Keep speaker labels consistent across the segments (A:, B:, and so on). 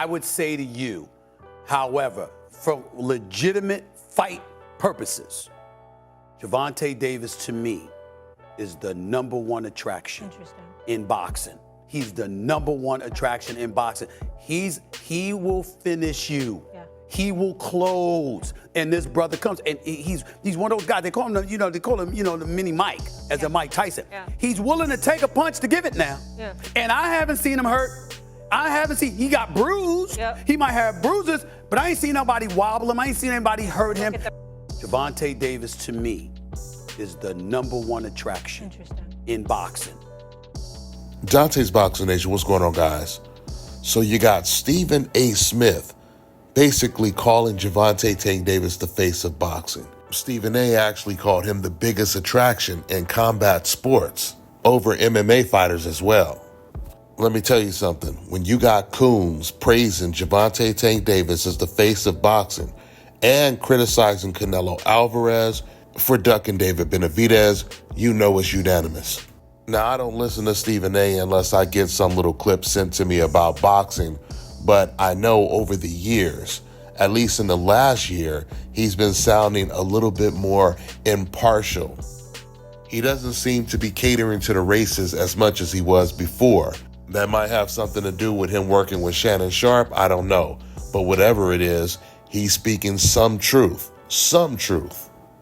A: I would say to you, however, for legitimate fight purposes, Gervonta Davis to me is the #1 attraction in boxing. He's the #1 attraction in boxing. He will finish you. Yeah. He will close. And this brother comes, and he's one of those guys. They call him, the mini Mike, as a Mike Tyson. Yeah. He's willing to take a punch to give it now. Yeah. And I haven't seen him hurt. He got bruised. Yep. He might have bruises, but I ain't seen nobody wobble him. I ain't seen anybody hurt him. Gervonta Davis to me is the #1 attraction in boxing.
B: Dante's Boxing Nation, what's going on, guys? So you got Stephen A. Smith basically calling Gervonta Tank Davis the face of boxing. Stephen A. actually called him the biggest attraction in combat sports over MMA fighters as well. Let me tell you something. When you got Coons praising Gervonta Tank Davis as the face of boxing and criticizing Canelo Alvarez for ducking David Benavidez, you know it's unanimous. Now, I don't listen to Stephen A. unless I get some little clip sent to me about boxing, but I know over the years, at least in the last year, he's been sounding a little bit more impartial. He doesn't seem to be catering to the races as much as he was before. That might have something to do with him working with Shannon Sharp, I don't know. But whatever it is, he's speaking some truth.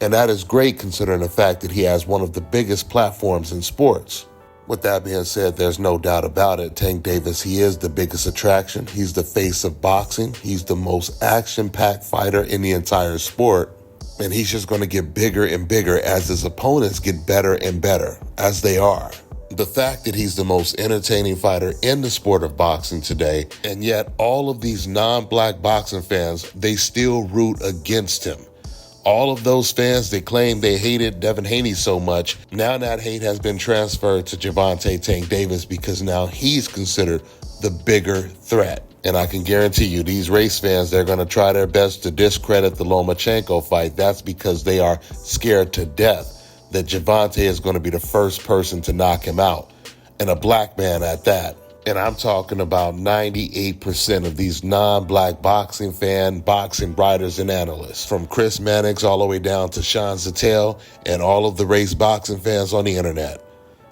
B: And that is great considering the fact that he has one of the biggest platforms in sports. With that being said, there's no doubt about it. Tank Davis, he is the biggest attraction. He's the face of boxing. He's the most action-packed fighter in the entire sport. And he's just going to get bigger and bigger as his opponents get better and better, as they are. The fact that he's the most entertaining fighter in the sport of boxing today, and yet all of these non-black boxing fans, they still root against him. All of those fans, they claim they hated Devin Haney so much. Now that hate has been transferred to Gervonta Tank Davis because now he's considered the bigger threat. And I can guarantee you, these race fans, they're going to try their best to discredit the Lomachenko fight. That's because they are scared to death that Gervonta is going to be the first person to knock him out, and a black man at that. And I'm talking about 98% of these non-black boxing writers and analysts, from Chris Mannix all the way down to Sean Zattel and all of the race boxing fans on the internet.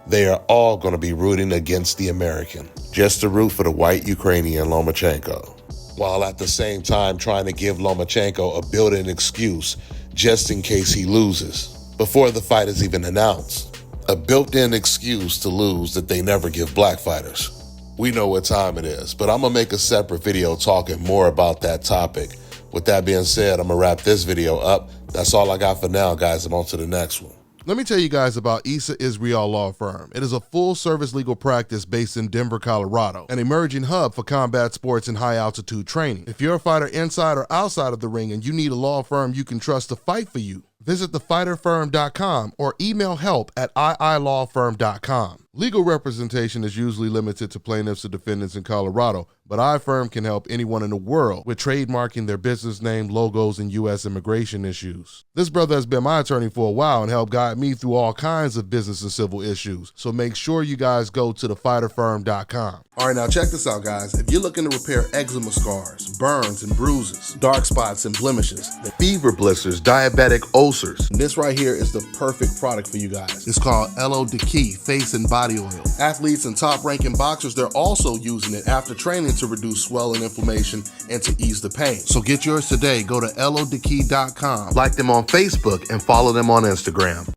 B: They are all going to be rooting against the American, just to root for the white Ukrainian Lomachenko, while at the same time trying to give Lomachenko a built-in excuse just in case he loses before the fight is even announced. A built-in excuse to lose that they never give black fighters. We know what time it is, but I'm going to make a separate video talking more about that topic. With that being said, I'm going to wrap this video up. That's all I got for now, guys. I'm on to the next one.
C: Let me tell you guys about Issa Israel Law Firm. It is a full-service legal practice based in Denver, Colorado, an emerging hub for combat sports and high-altitude training. If you're a fighter inside or outside of the ring and you need a law firm you can trust to fight for you, visit thefighterfirm.com or email help@iilawfirm.com. Legal representation is usually limited to plaintiffs or defendants in Colorado, but iFirm can help anyone in the world with trademarking their business name, logos, and U.S. immigration issues. This brother has been my attorney for a while and helped guide me through all kinds of business and civil issues, so make sure you guys go to thefighterfirm.com. All right, now check this out, guys. If you're looking to repair eczema scars, burns and bruises, dark spots and blemishes, fever blisters, diabetic ulcers, this right here is the perfect product for you guys. It's called LO Deki Face and Body Oil. Athletes and top-ranking boxers, they're also using it after training to reduce swelling, inflammation, and to ease the pain. So get yours today. Go to lodeki.com, like them on Facebook, and follow them on Instagram.